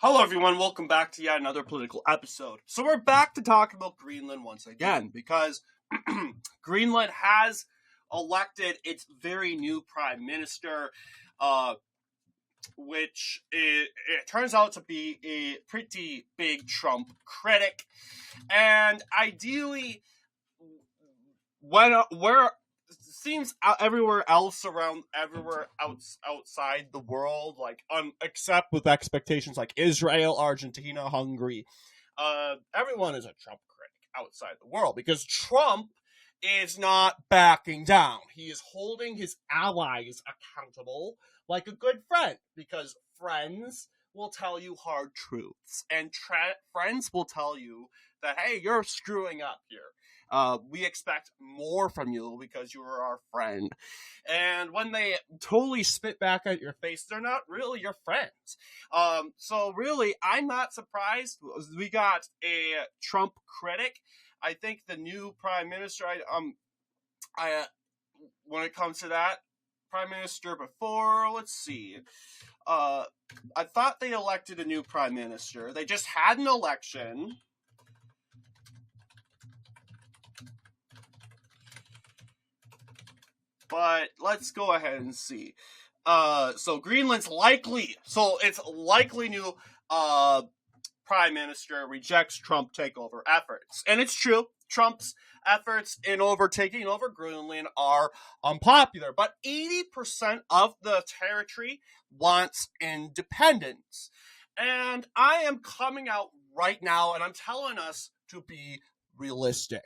Hello, everyone. Welcome back to yet another political episode. So we're back to talk about Greenland once again because Greenland has elected its very new prime minister, uh, which it turns out to be a pretty big Trump critic. And ideally, where seems everywhere outside the world, like except with expectations like Israel, Argentina, Hungary, everyone is a Trump critic outside the world because Trump is not backing down. He is holding his allies accountable like a good friend, because friends will tell you hard truths, and friends will tell you that, hey, you're screwing up here. We expect more from you because you are our friend. And when they totally spit back at your face, they're not really your friends. So really, I'm not surprised. We got a Trump critic. I think the new prime minister, when it comes to that, prime minister before, let's see. I thought they elected a new prime minister. They just had an election. But let's go ahead and see. So Greenland's likely. So it's likely new prime minister rejects Trump takeover efforts. And it's true. Trump's efforts in overtaking over Greenland are unpopular. But 80% of the territory wants independence. And I am coming out right now and I'm telling us to be realistic.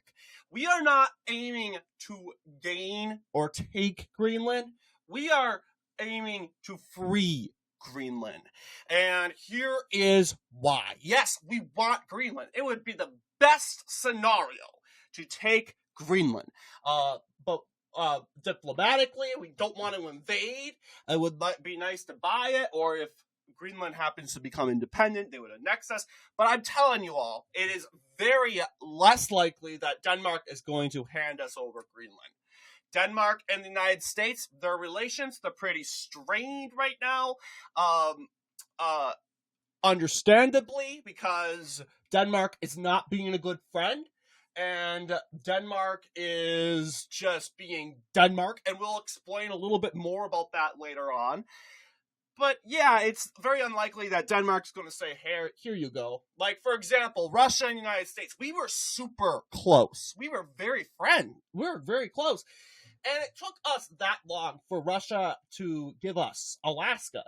We are not aiming to gain or take Greenland. We are aiming to free Greenland. And here is why. Yes, we want Greenland. It would be the best scenario to take Greenland. But diplomatically, we don't want to invade. It would be nice to buy it, or if Greenland happens to become independent, they would annex us. But I'm telling you all, it is very less likely that Denmark is going to hand us over Greenland. Denmark and the United States, their relations, they're pretty strained right now. Understandably, because Denmark is not being a good friend. And Denmark is just being Denmark. And we'll explain a little bit more about that later on. But yeah, it's very unlikely that Denmark's going to say, here you go. Like, for example, Russia and the United States, we were super close. We were very close. And it took us that long for Russia to give us Alaska,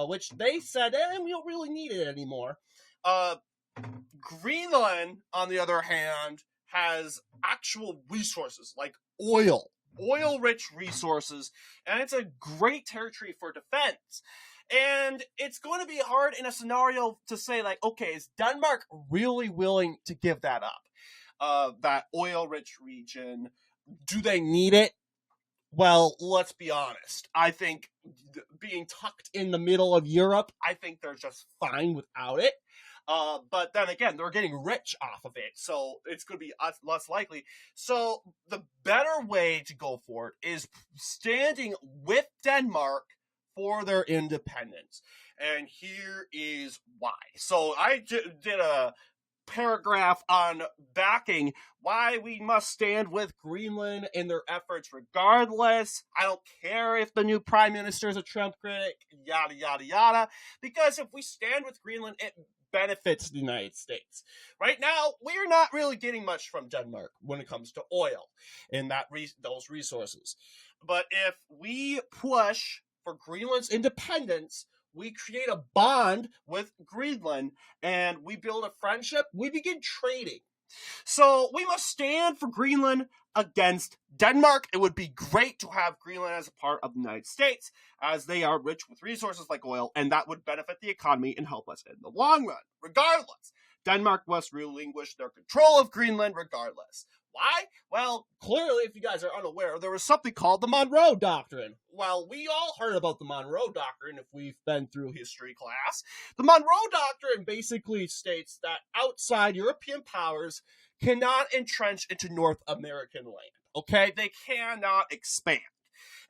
which they said, we don't really need it anymore. Greenland, on the other hand, has actual resources like oil-rich resources, and it's a great territory for defense. And it's going to be hard in a scenario to say, like, okay, is Denmark really willing to give that up? That oil-rich region, do they need it? Well, let's be honest. I think being tucked in the middle of Europe, I think they're just fine without it. But then again, they're getting rich off of it, so it's going to be less likely. So the better way to go for it is standing with Denmark for their independence. And here is why. So I did a paragraph on backing why we must stand with Greenland in their efforts regardless. I don't care if the new prime minister is a Trump critic, yada, yada, yada. Because if we stand with Greenland, it benefits the United States. Right now, we're not really getting much from Denmark when it comes to oil and those resources. But if we push for Greenland's independence, we create a bond with Greenland and we build a friendship, we begin trading. So we must stand for Greenland against Denmark. It would be great to have Greenland as a part of the United States, as they are rich with resources like oil, and that would benefit the economy and help us in the long run. Regardless, Denmark must relinquish their control of Greenland regardless. Why? Well, clearly, if you guys are unaware, there was something called the Monroe Doctrine. Well, we all heard about the Monroe Doctrine if we've been through history class. The Monroe Doctrine basically states that outside European powers cannot entrench into North American land. Okay? They cannot expand.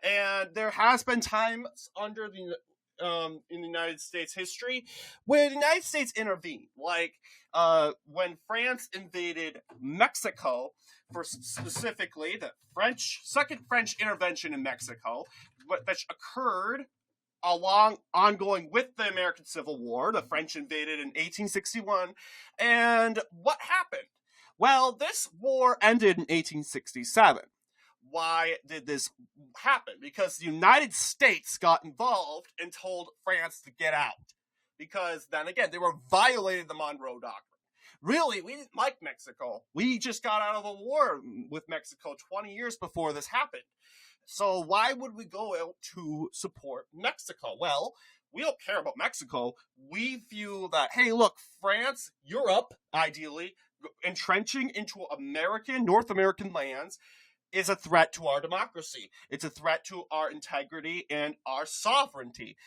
And there has been times under the in the United States history where the United States intervened, like when France invaded Mexico, for specifically the second French intervention in Mexico, which occurred ongoing with the American Civil War. The French invaded in 1861, and what happened? Well, this war ended in 1867. Why did this happen? Because the United States got involved and told France to get out. Because then again, they were violating the Monroe Doctrine. Really, we didn't like Mexico. We just got out of a war with Mexico 20 years before this happened. So why would we go out to support Mexico? Well, we don't care about Mexico. We view that, hey, look, France, Europe, ideally, entrenching into North American lands is a threat to our democracy. It's a threat to our integrity and our sovereignty.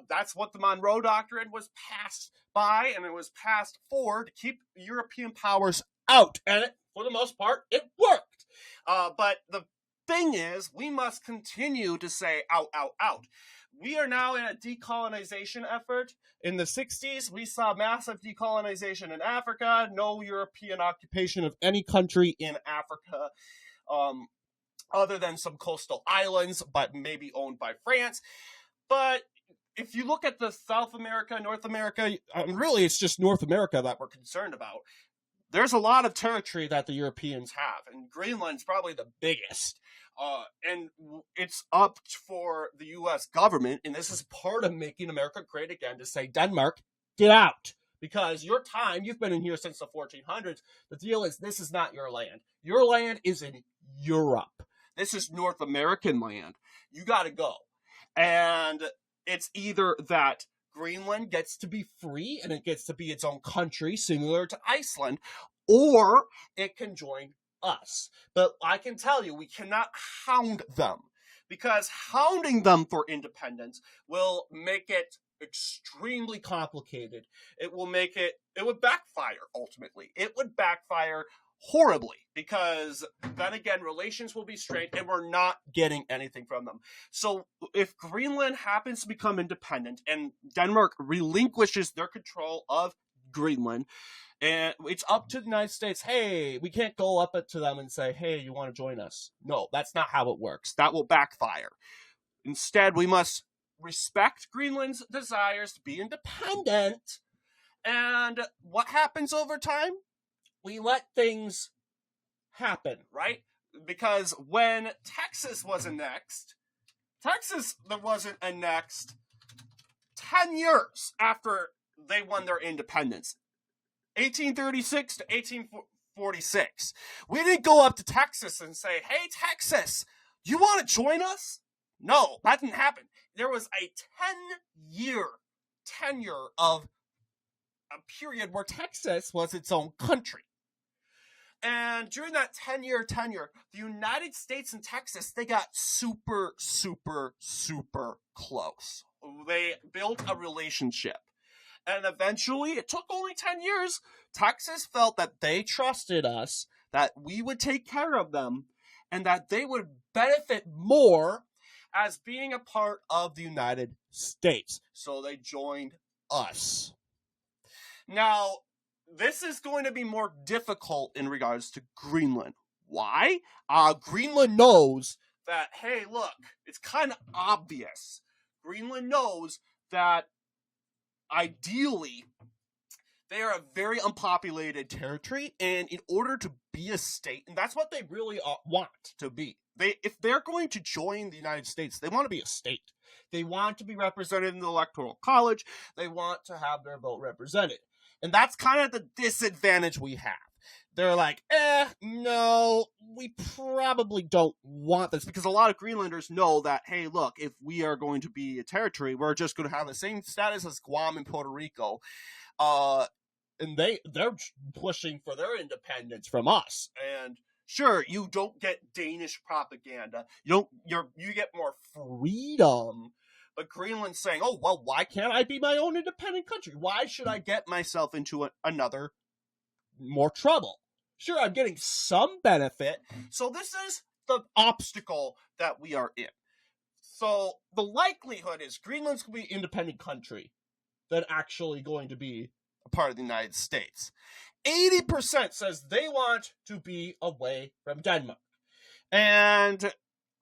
That's what the Monroe Doctrine was passed by, and it was passed for to keep European powers out. And for the most part, it worked. But the thing is, we must continue to say out, out, out. We are now in a decolonization effort. In the 60s, we saw massive decolonization in Africa, no European occupation of any country in Africa, other than some coastal islands, but maybe owned by France. But if you look at the South America, North America, really it's just North America that we're concerned about. There's a lot of territory that the Europeans have, and Greenland's probably the biggest. And it's up for the U.S. government, and this is part of making America great again, to say, Denmark, get out. Because you've been in here since the 1400s. The deal is, this is not your land. Your land is in Europe. This is North American land. You got to go. And it's either that Greenland gets to be free and it gets to be its own country, similar to Iceland, or it can join us. But I can tell you, we cannot hound them, because hounding them for independence will make it extremely complicated. It would backfire ultimately. It would backfire horribly, because then again, relations will be strained and we're not getting anything from them. So if Greenland happens to become independent and Denmark relinquishes their control of Greenland, and it's up to the United States, hey, we can't go up to them and say, hey, you want to join us? No, that's not how it works. That will backfire. Instead, we must respect Greenland's desires to be independent. And what happens over time? We let things happen, right? Because when Texas was annexed, Texas wasn't annexed 10 years after they won their independence. 1836 to 1846. We didn't go up to Texas and say, hey, Texas, you want to join us? No, that didn't happen. There was a 10-year tenure of a period where Texas was its own country. And during that 10-year tenure, the United States and Texas, they got super, super, super close. They built a relationship. And eventually, it took only 10 years, Texas felt that they trusted us, that we would take care of them, and that they would benefit more as being a part of the United States. So they joined us. Now, this is going to be more difficult in regards to Greenland. Why? Greenland knows that, hey, look, it's kind of obvious. Greenland knows that ideally, they are a very unpopulated territory, and in order to be a state, and that's what they really want to be. If they're going to join the United States, they want to be a state. They want to be represented in the Electoral College. They want to have their vote represented. And that's kind of the disadvantage we have. They're like, no, we probably don't want this, because a lot of Greenlanders know that, hey, look, if we are going to be a territory, we're just going to have the same status as Guam and Puerto Rico. And they're pushing for their independence from us. And sure, you don't get Danish propaganda. You get more freedom. But Greenland's saying, oh, well, why can't I be my own independent country? Why should I get myself into another more trouble? Sure, I'm getting some benefit. So this is the obstacle that we are in. So the likelihood is Greenland's going to be an independent country than actually going to be a part of the United States. 80% says they want to be away from Denmark. And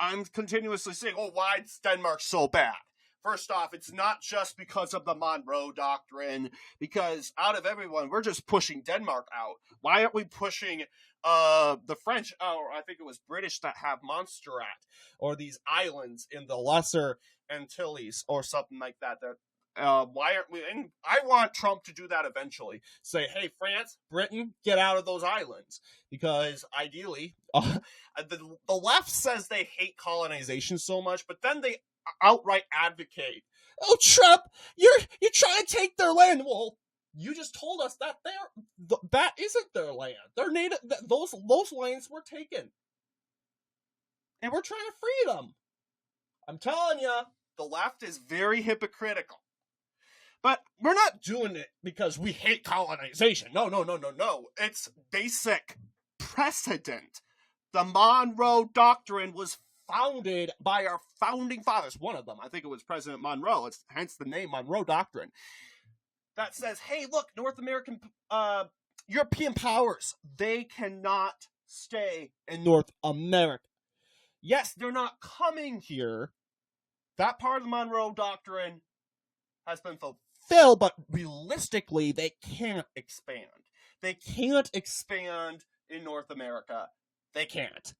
I'm continuously saying, oh, why is Denmark so bad? First off, it's not just because of the Monroe Doctrine, because out of everyone, we're just pushing Denmark out. Why aren't we pushing the French, or I think it was British that have Montserrat, or these islands in the Lesser Antilles, or something like that? Why aren't we? And I want Trump to do that eventually. Say, hey, France, Britain, get out of those islands. Because ideally, the left says they hate colonization so much, but then they outright advocate, oh, Trump, you're trying to take their land. Well, you just told us that that isn't their land. They're native. Those lands were taken, and we're trying to free them. I'm telling you, the left is very hypocritical. But we're not doing it because we hate colonization. No. It's basic precedent. The Monroe Doctrine was founded by our founding fathers. One of them, I think it was President Monroe. It's hence the name Monroe Doctrine. That says, hey, look, North American, European powers, they cannot stay in North America. Yes, they're not coming here. That part of the Monroe Doctrine has been fulfilled, but realistically, they can't expand. They can't expand in North America. They can't.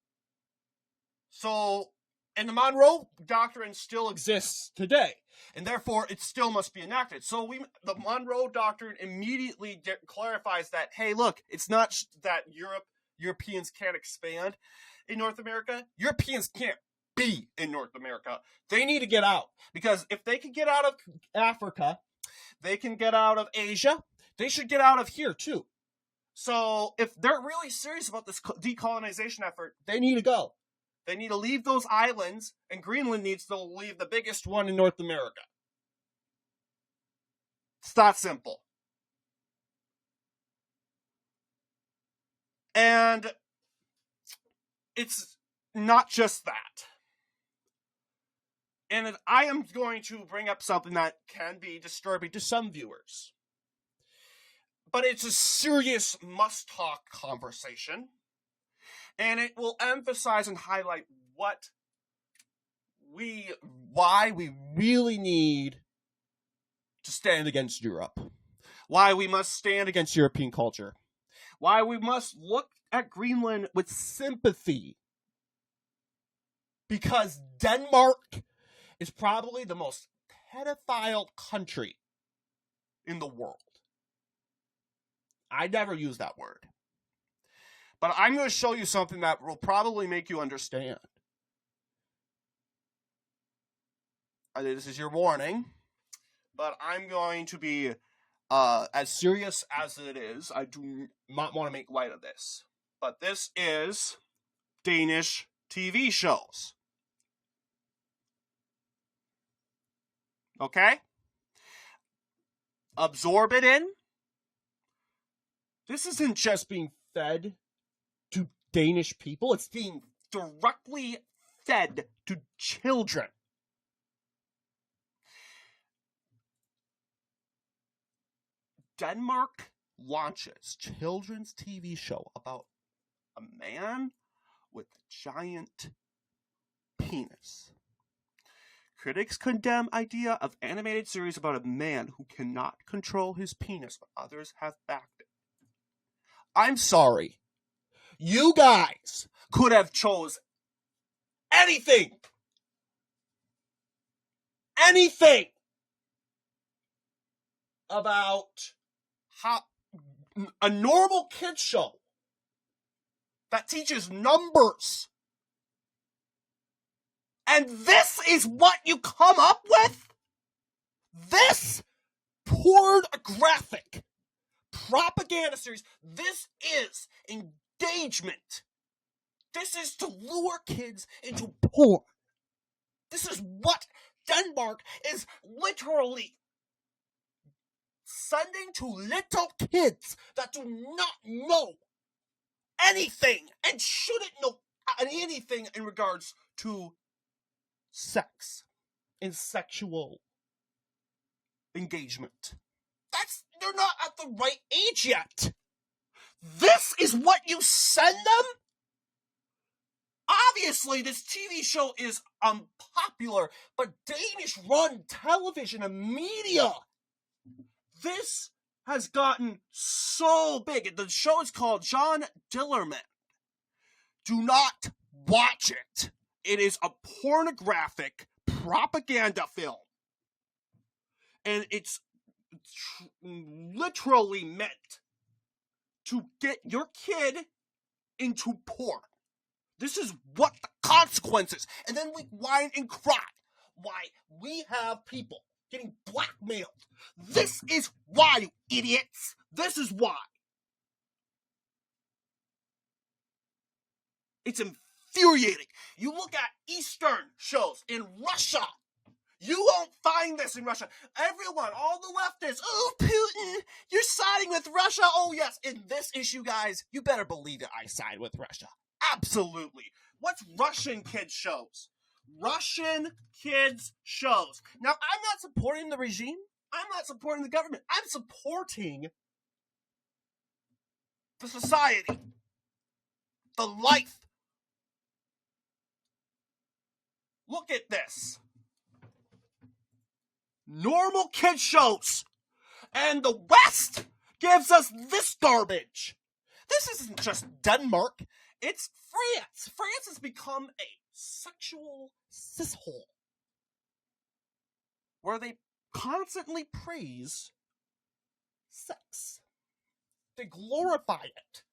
So, and the Monroe Doctrine still exists today, and therefore it still must be enacted. So the Monroe Doctrine immediately clarifies that, hey, look, it's not that Europeans can't expand in North America. Europeans can't be in North America. They need to get out, because if they can get out of Africa, they can get out of Asia, they should get out of here too. So if they're really serious about this decolonization effort, they need to go. They need to leave those islands, and Greenland needs to leave the biggest one in North America. It's that simple. And it's not just that. And I am going to bring up something that can be disturbing to some viewers. But it's a serious must-talk conversation. And it will emphasize and highlight why we really need to stand against Europe. Why we must stand against European culture. Why we must look at Greenland with sympathy. Because Denmark is probably the most pedophile country in the world. I never use that word. But I'm going to show you something that will probably make you understand. This is your warning. But I'm going to be as serious as it is. I do not want to make light of this. But this is Danish TV shows. Okay? Absorb it in. This isn't just being fed to Danish people. It's being directly fed to children. Denmark launches children's TV show about a man with a giant penis. Critics condemn idea of animated series about a man who cannot control his penis, but others have backed it. I'm sorry. You guys could have chose anything. Anything about how a normal kid show that teaches numbers. And this is what you come up with? This pornographic propaganda series. This is engagement. This is to lure kids into porn. This is what Denmark is literally sending to little kids that do not know anything and shouldn't know anything in regards to sex and sexual engagement. They're not at the right age yet. This is what you send them? Obviously, this TV show is unpopular, but Danish-run television and media, this has gotten so big. The show is called John Dillerman. Do not watch it. It is a pornographic propaganda film. And it's literally meant to get your kid into porn. This is what the consequences. And then we whine and cry why we have people getting blackmailed. This is why, you idiots. This is why. It's infuriating. You look at Eastern shows in Russia. You won't find this in Russia. Everyone, all the leftists, oh, Putin, you're siding with Russia. Oh, yes. In this issue, guys, you better believe that I side with Russia. Absolutely. What's Russian kids shows? Russian kids shows. Now, I'm not supporting the regime. I'm not supporting the government. I'm supporting the society, the life. Look at this. Normal kid shows. And the West gives us this garbage. This isn't just Denmark. It's France. France has become a sexual cesshole where they constantly praise sex. They glorify it.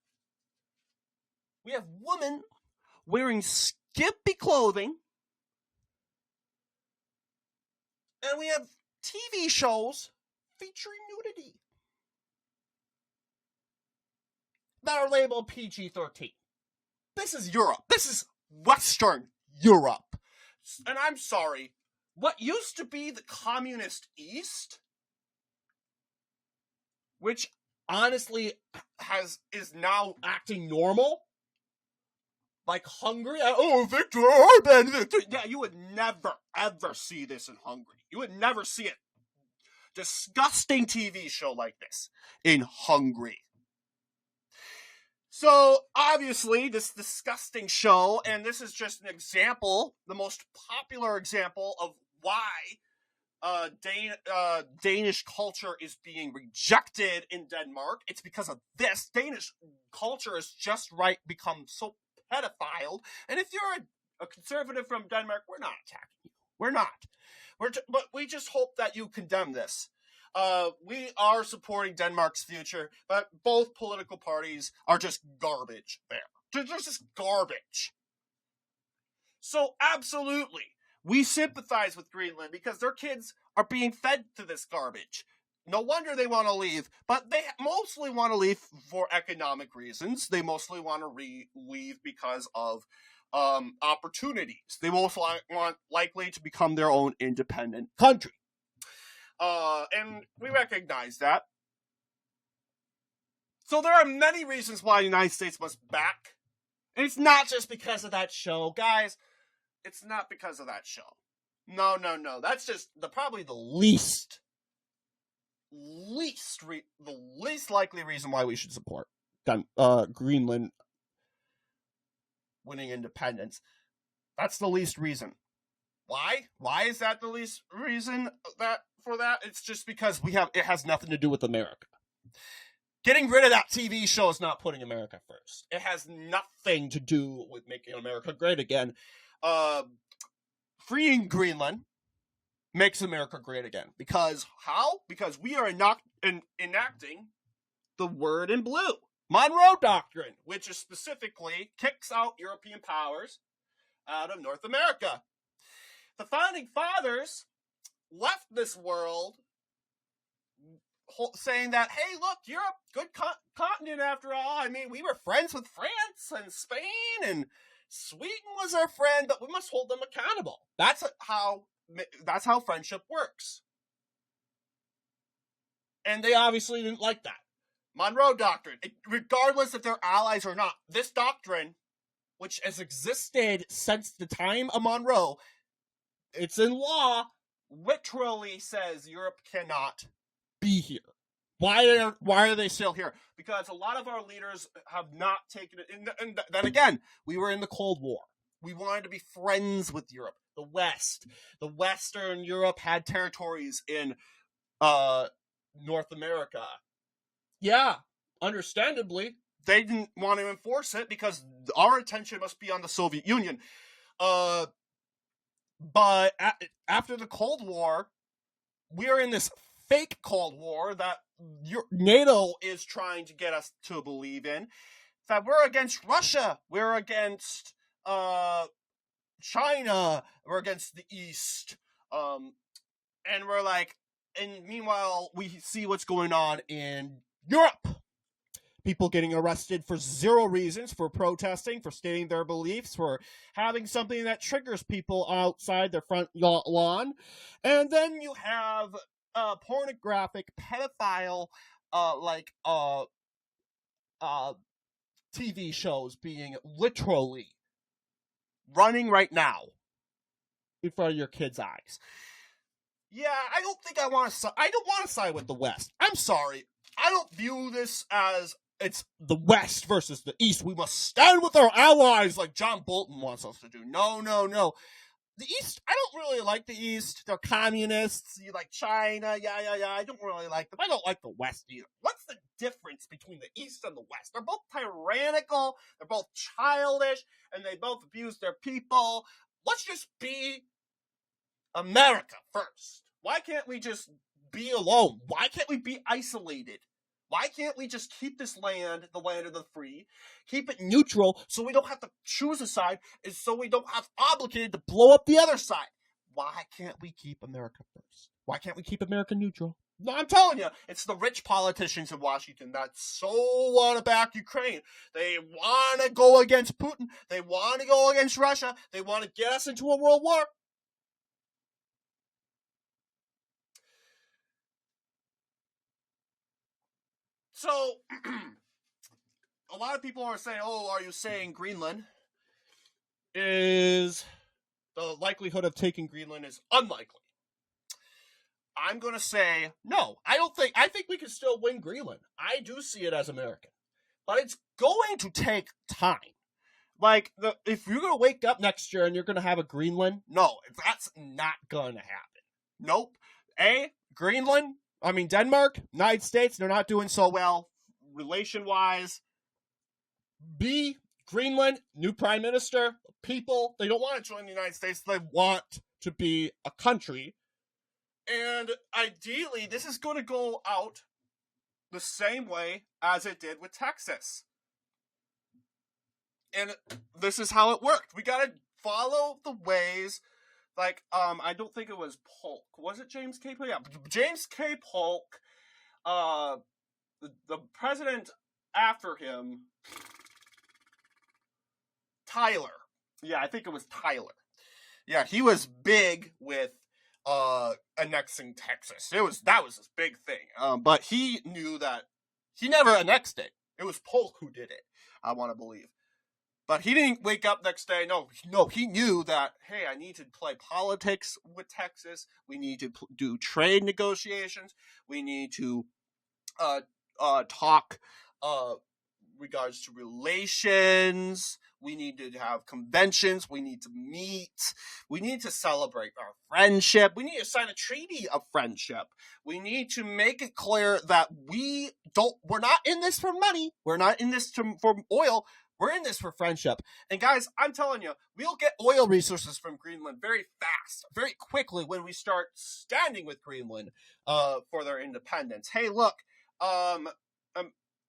We have women wearing skimpy clothing, and we have TV shows featuring nudity that are labeled PG-13. This is Europe. This is Western Europe. And I'm sorry, what used to be the communist East, which honestly is now acting normal, like Hungary. Oh, Victor Orban, Victor. Yeah, you would never, ever see this in Hungary. You would never see it. Disgusting TV show like this in Hungary. So, obviously, this disgusting show, and this is just an example, the most popular example of why Danish culture is being rejected in Denmark. It's because of this. Danish culture has just become so pedophile. And if you're a conservative from Denmark, we're not attacking you. We're not. But we just hope that you condemn this. We are supporting Denmark's future, but both political parties are just garbage there. They're just garbage. So absolutely, we sympathize with Greenland because their kids are being fed to this garbage. No wonder they want to leave, but they mostly want to leave for economic reasons. They mostly want to leave because of opportunities. They most want likely to become their own independent country. And we recognize that. So there are many reasons why the United States must back. And it's not just because of that show, guys. It's not because of that show. No. That's just probably the least likely reason why we should support Greenland winning independence. That's the least reason. Why? Why is that the least reason for that? It's just because it has nothing to do with America. Getting rid of that TV show is not putting America first. It has nothing to do with making America great again. Freeing Greenland makes America great again. Because how? Because we are enacting the word in blue. Monroe Doctrine, which is specifically kicks out European powers out of North America. The Founding Fathers left this world saying that, hey, look, Europe, good continent after all. I mean, we were friends with France and Spain, and Sweden was our friend, but we must hold them accountable. That's how friendship works. And they obviously didn't like that. Monroe Doctrine, regardless if they're allies or not, this doctrine, which has existed since the time of Monroe, it's in law, literally says Europe cannot be here. Why are they still here? Because a lot of our leaders have not taken it. And then again, we were in the Cold War. We wanted to be friends with Europe, the West. The Western Europe had territories in North America. Yeah, understandably, they didn't want to enforce it because our attention must be on the Soviet Union. But after the Cold War, we're in this fake Cold War that NATO is trying to get us to believe in, that we're against Russia, we're against China, we're against the East, and we're like, and meanwhile we see what's going on in Europe. People getting arrested for zero reasons, for protesting, for stating their beliefs, for having something that triggers people outside their front lawn. And then you have pornographic, pedophile, TV shows being literally running right now in front of your kids' eyes. Yeah, I don't want to side with the West. I'm sorry. I don't view this as it's the West versus the East. We must stand with our allies like John Bolton wants us to do. No. The East, I don't really like the East. They're communists. You like China. Yeah. I don't really like them. I don't like the West either. What's the difference between the East and the West? They're both tyrannical. They're both childish. And they both abuse their people. Let's just be America first. Why can't we just be alone? Why can't we be isolated? Why can't we just keep this land, the land of the free, keep it neutral so we don't have to choose a side, and so we don't have obligated to blow up the other side? Why can't we keep America first? Why can't we keep America neutral? No, I'm telling you, it's the rich politicians in Washington that so want to back Ukraine. They want to go against Putin. They want to go against Russia. They want to get us into a world war. So, a lot of people are saying, oh, are you saying Greenland is, the likelihood of taking Greenland is unlikely? I'm going to say, no, I think we can still win Greenland. I do see it as American. But it's going to take time. Like, if you're going to wake up next year and you're going to have a Greenland, no, that's not going to happen. Nope. Denmark, United States, they're not doing so well relation-wise. B, Greenland, new prime minister, people, they don't want to join the United States. They want to be a country. And ideally, this is going to go out the same way as it did with Texas. And this is how it worked. We got to follow the ways. Like, I don't think it was Polk. Was it James K. Polk? Yeah, James K. Polk, the president after him, Tyler. Yeah, I think it was Tyler. Yeah, he was big with annexing Texas. That was his big thing. But he knew that he never annexed it. It was Polk who did it, I want to believe. But he didn't wake up next day. No, he knew that, hey, I need to play politics with Texas. We need to do trade negotiations. We need to talk regards to relations. We need to have conventions. We need to meet. We need to celebrate our friendship. We need to sign a treaty of friendship. We need to make it clear that we're not in this for money. We're not in this for oil. We're in this for friendship. And guys, I'm telling you, we'll get oil resources from Greenland very fast, very quickly when we start standing with Greenland for their independence. Hey, look,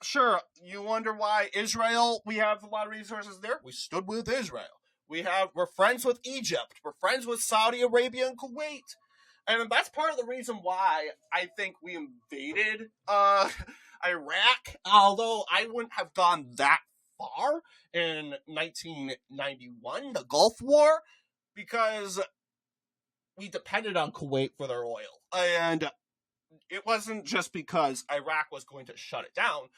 sure, you wonder why Israel, we have a lot of resources there. We stood with Israel. We're friends with Egypt. We're friends with Saudi Arabia and Kuwait. And that's part of the reason why I think we invaded Iraq, although I wouldn't have gone that far in 1991, the Gulf War, because we depended on Kuwait for their oil. And it wasn't just because Iraq was going to shut it down.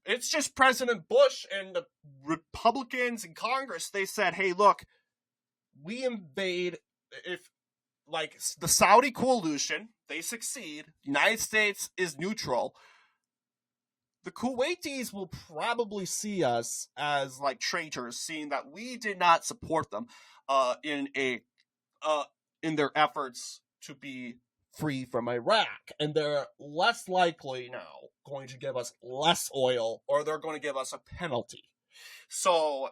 It's just President Bush and the Republicans in Congress, they said, hey, look, we invade, if like the Saudi coalition, they succeed. The United States is neutral. The Kuwaitis will probably see us as like traitors, seeing that we did not support them in their efforts to be free from Iraq, and they're less likely now going to give us less oil, or they're going to give us a penalty. So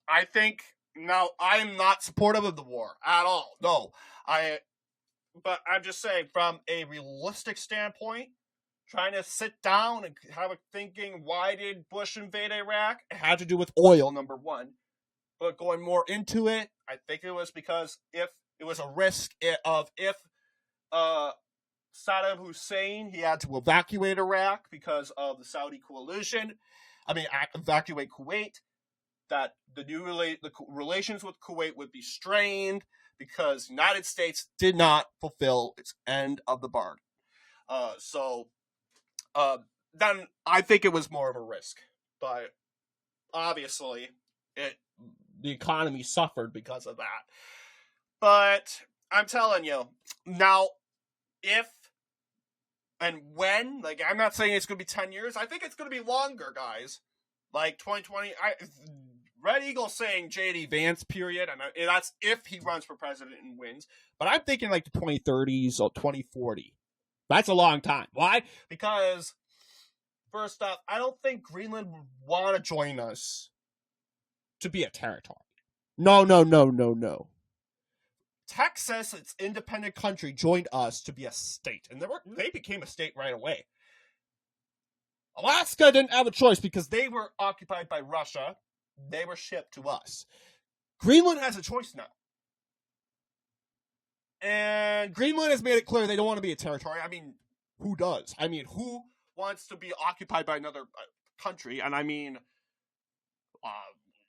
I think now I'm not supportive of the war at all. No, but I'm just saying from a realistic standpoint, trying to sit down and have a thinking, why did Bush invade Iraq? It had to do with oil, number one. But going more into it, I think it was because if it was a risk of if Saddam Hussein, he had to evacuate Iraq because of the Saudi coalition. Evacuate Kuwait. That the relations with Kuwait would be strained because the United States did not fulfill its end of the bargain. Then I think it was more of a risk. But obviously, the economy suffered because of that. But I'm telling you, now, if and when, like, I'm not saying it's going to be 10 years. I think it's going to be longer, guys. Like 2020, Red Eagle saying J.D. Vance period, and that's if he runs for president and wins. But I'm thinking like the 2030s or 2040. That's a long time. Why? Because, first off, I don't think Greenland would want to join us to be a territory. No. Texas, its independent country, joined us to be a state, and they became a state right away. Alaska didn't have a choice because they were occupied by Russia. They were shipped to us. Greenland has a choice now. And Greenland has made it clear they don't want to be a territory. I mean, who does? I mean, who wants to be occupied by another country? And I mean,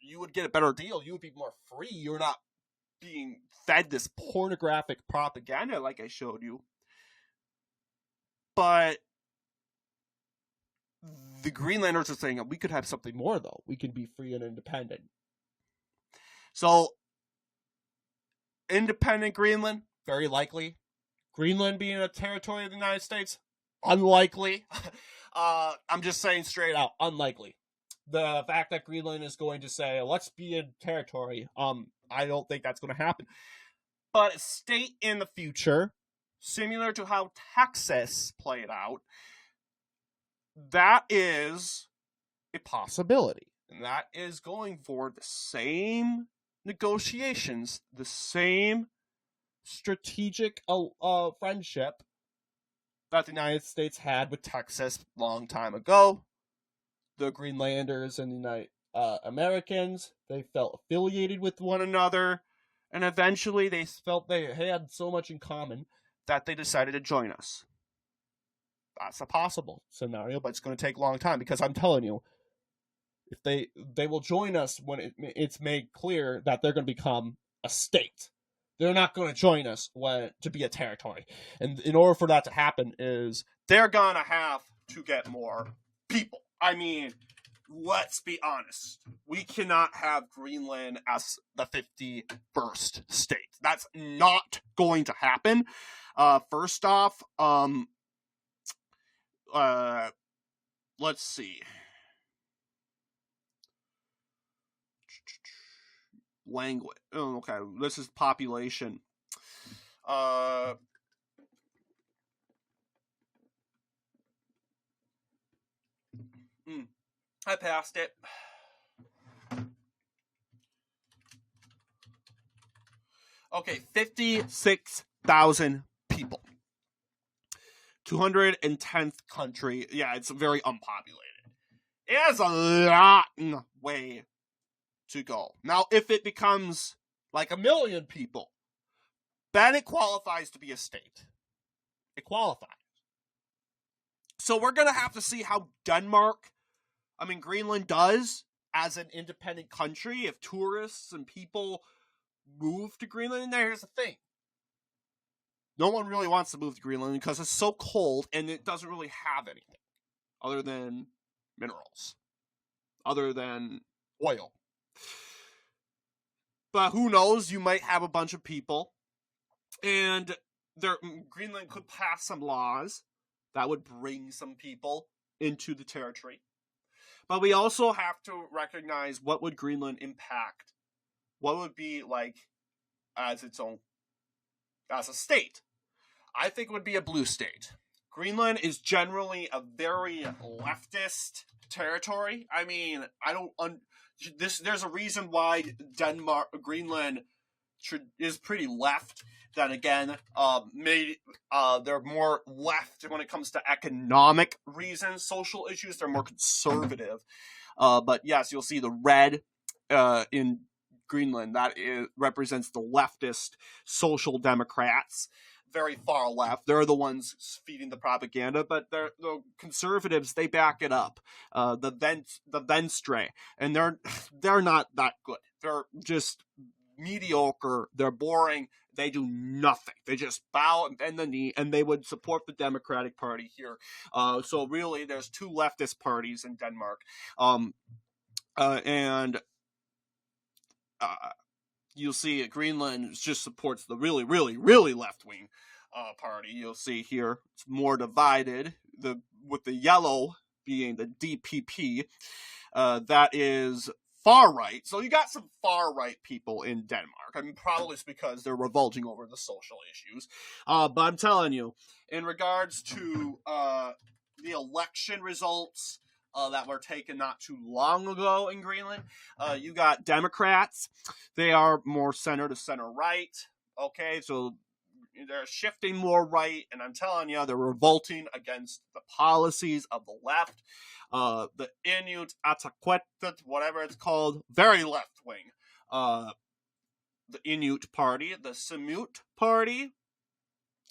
you would get a better deal. You would be more free. You're not being fed this pornographic propaganda like I showed you. But the Greenlanders are saying we could have something more, though. We can be free and independent. So, independent Greenland, very likely. Greenland being a territory of the United States, unlikely. I'm just saying straight out, unlikely. The fact that Greenland is going to say, let's be a territory, I don't think that's going to happen. But a state in the future, similar to how Texas played out, that is a possibility. And that is going for the same negotiations, the same strategic friendship that the United States had with Texas a long time ago. The Greenlanders and the Americans, they felt affiliated with one another, and eventually they felt they had so much in common that they decided to join us. That's a possible scenario, but it's going to take a long time because I'm telling you, if they will join us when it's made clear that they're going to become a state. They're not going to join us to be a territory. And in order for that to happen is they're going to have to get more people. I mean, let's be honest. We cannot have Greenland as the 51st state. That's not going to happen. First off, let's see. Language. Oh, okay. This is population. I passed it. Okay, 56,000 people. 210th country. Yeah, it's very unpopulated. It has a long way to go. Now, if it becomes like 1 million people, then it qualifies to be a state. It qualifies. So we're going to have to see how Greenland does as an independent country if tourists and people move to Greenland. And here's the thing. No one really wants to move to Greenland because it's so cold and it doesn't really have anything other than minerals, other than oil. But who knows? You might have a bunch of people And Greenland could pass some laws that would bring some people into the territory. But we also have to recognize what would Greenland impact. What would be like as its own, as a state. I think it would be a blue state. Greenland is generally a very leftist territory. I mean, there's a reason why Greenland is pretty left. Then again, they're more left when it comes to economic reasons, social issues. They're more conservative. But yes, you'll see the red in Greenland. That represents the leftist social democrats. Very far left. They're the ones feeding the propaganda, but the conservatives, they back it up. The Venstre, and they're not that good. They're just mediocre. They're boring. They do nothing. They just bow and bend the knee, and they would support the Democratic Party here. So really, there's two leftist parties in Denmark, and you'll see Greenland just supports the really, really, really left-wing party. You'll see here it's more divided. With the yellow being the DPP, that is far right. So you got some far right people in Denmark. I mean, probably it's because they're revolting over the social issues. But I'm telling you, in regards to the election results that were taken not too long ago in Greenland, you got Democrats. They are more center to center right. Okay, so they're shifting more right, and I'm telling you, they're revolting against the policies of the left. The Inuit Ataqatigiit, whatever it's called, very left wing. The Inuit party, the Samut party,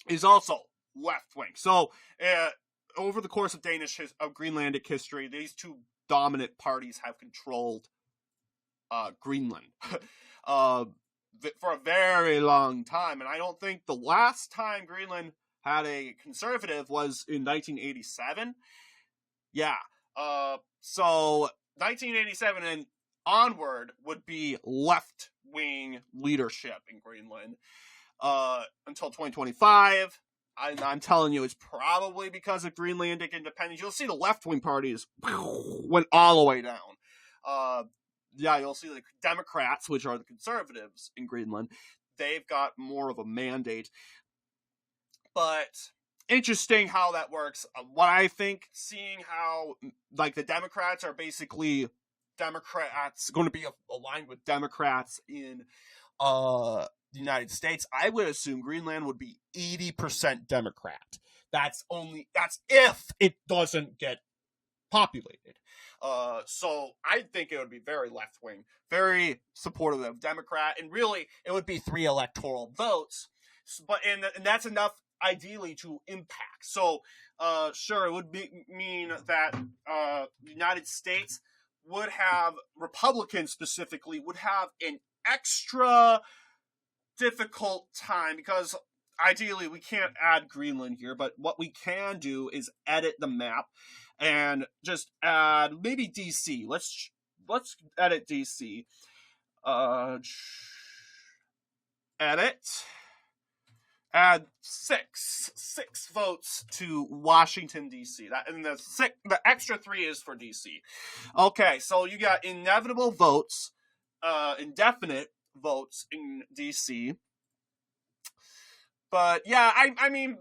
is also left wing. So over the course of Greenlandic history, these two dominant parties have controlled Greenland for a very long time. And I don't think the last time Greenland had a conservative was in 1987. Yeah. So 1987 and onward would be left-wing leadership in Greenland until 2025. I'm telling you, it's probably because of Greenlandic independence. You'll see the left-wing parties went all the way down. You'll see the Democrats, which are the conservatives in Greenland, they've got more of a mandate. But interesting how that works. What I think, seeing how like the Democrats are basically Democrats going to be aligned with Democrats in the United States, I would assume Greenland would be 80% Democrat. That's if it doesn't get populated. So I think it would be very left-wing, very supportive of Democrat, and really it would be 3 electoral votes. But and that's enough ideally to impact. So sure, it would mean that the United States would have, Republicans specifically, would have an extra difficult time because ideally we can't add Greenland here, but what we can do is edit the map and just add maybe DC. Let's edit DC. Edit. Add six votes to Washington D.C. The extra 3 is for D.C. Okay, so you got indefinite votes in D.C. But yeah, I mean,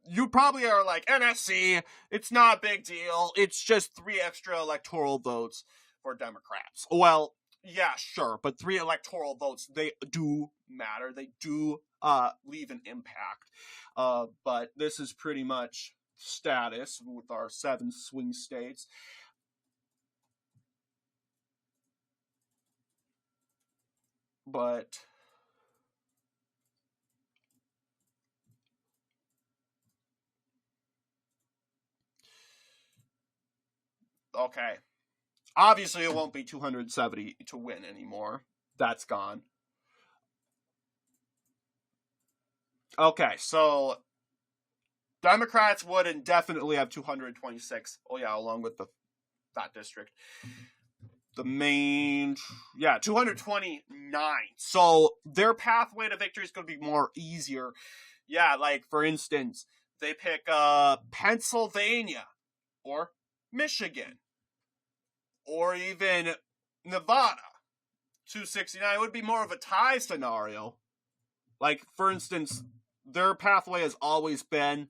you probably are like, NSC, it's not a big deal. It's just 3 extra electoral votes for Democrats. Well, yeah, sure, but 3 electoral votes, they do matter. They do leave an impact. But this is pretty much status with our 7 swing states. But okay. Obviously, it won't be 270 to win anymore. That's gone. Okay, so Democrats would indefinitely have 226. Oh yeah, along with that district. the main, 229. So their pathway to victory is going to be more easier. Yeah, like for instance, they pick Pennsylvania or Michigan or even Nevada. 269 would be more of a tie scenario. Like for instance, their pathway has always been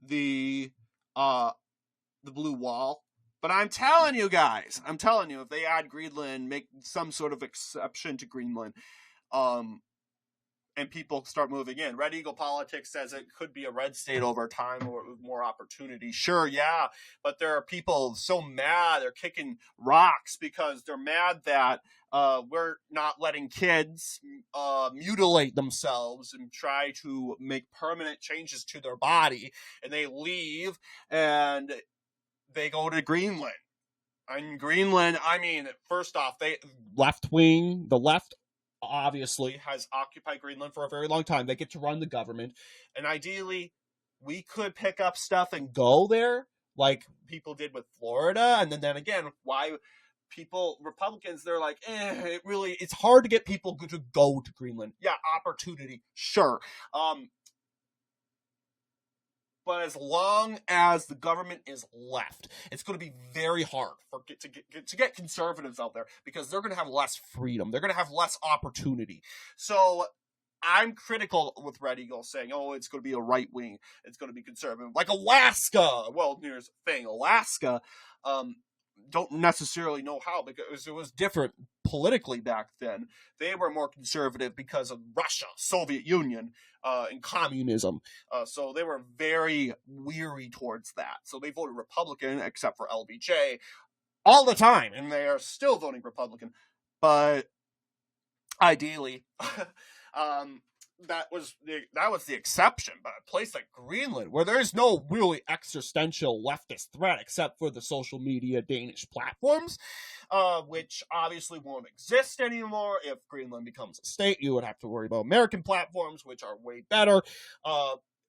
the blue wall. But I'm telling you guys, if they add Greenland, make some sort of exception to Greenland, and people start moving in. Red Eagle Politics says it could be a red state over time or with more opportunity. Sure, yeah, but there are people so mad, they're kicking rocks because they're mad that we're not letting kids mutilate themselves and try to make permanent changes to their body, and they leave and they go to Greenland. And Greenland, I mean, first off, the left obviously has occupied Greenland for a very long time. They get to run the government. And ideally, we could pick up stuff and go there like people did with Florida. And then again, why Republicans, they're like, it's hard to get people to go to Greenland. Yeah, opportunity, sure. But as long as the government is left, it's going to be very hard to get conservatives out there because they're going to have less freedom. They're going to have less opportunity. So I'm critical with Red Eagle saying, it's going to be a right wing. It's going to be conservative. Like Alaska. Well, here's the thing. Alaska, don't necessarily know how because it was different politically back then. They were more conservative because of Russia, Soviet Union, and communism. So they were very weary towards that. So they voted Republican, except for LBJ, all the time, and they are still voting Republican. But ideally, that was the exception. But a place like Greenland, where there is no really existential leftist threat except for the social media Danish platforms, which obviously won't exist anymore. If Greenland becomes a state, you would have to worry about American platforms, which are way better.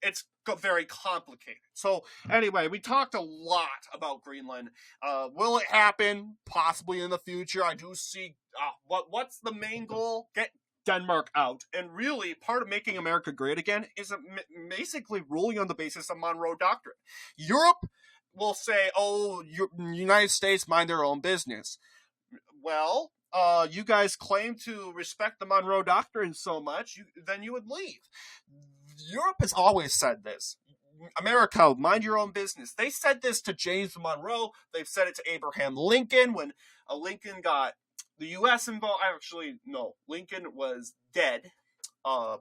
It's very complicated. So anyway, we talked a lot about Greenland. Will it happen? Possibly in the future. I do see what's the main goal? Get Denmark out. And really, part of making America great again is basically ruling on the basis of Monroe Doctrine. Europe will say, United States mind their own business. Well, you guys claim to respect the Monroe Doctrine so much, then you would leave. Europe has always said this. America, mind your own business. They said this to James Monroe. They've said it to Abraham Lincoln when Lincoln got the U.S. involved. Actually, no, Lincoln was dead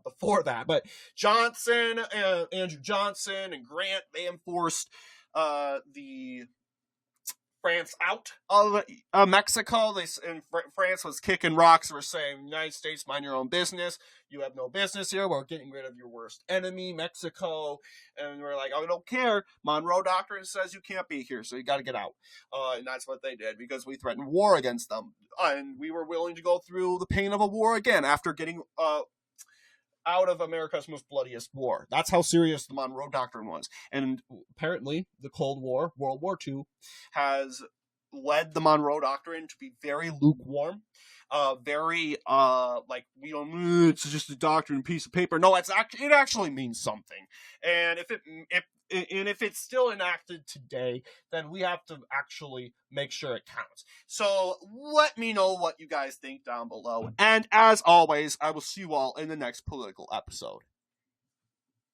before that. But Andrew Johnson and Grant, they enforced the France out of Mexico. France was kicking rocks. We're saying, United States, mind your own business. You have no business here. We're getting rid of your worst enemy, Mexico. And we're like, we don't care. Monroe Doctrine says you can't be here, so you got to get out. And that's what they did because we threatened war against them. And we were willing to go through the pain of a war again after getting out of America's most bloodiest war. That's how serious the Monroe Doctrine was. And apparently, the Cold War, World War II, has led the Monroe Doctrine to be very lukewarm. Very we don't. It's just a doctrine, piece of paper. No, it actually means something. And if it's still enacted today, then we have to actually make sure it counts. So let me know what you guys think down below. And as always, I will see you all in the next political episode.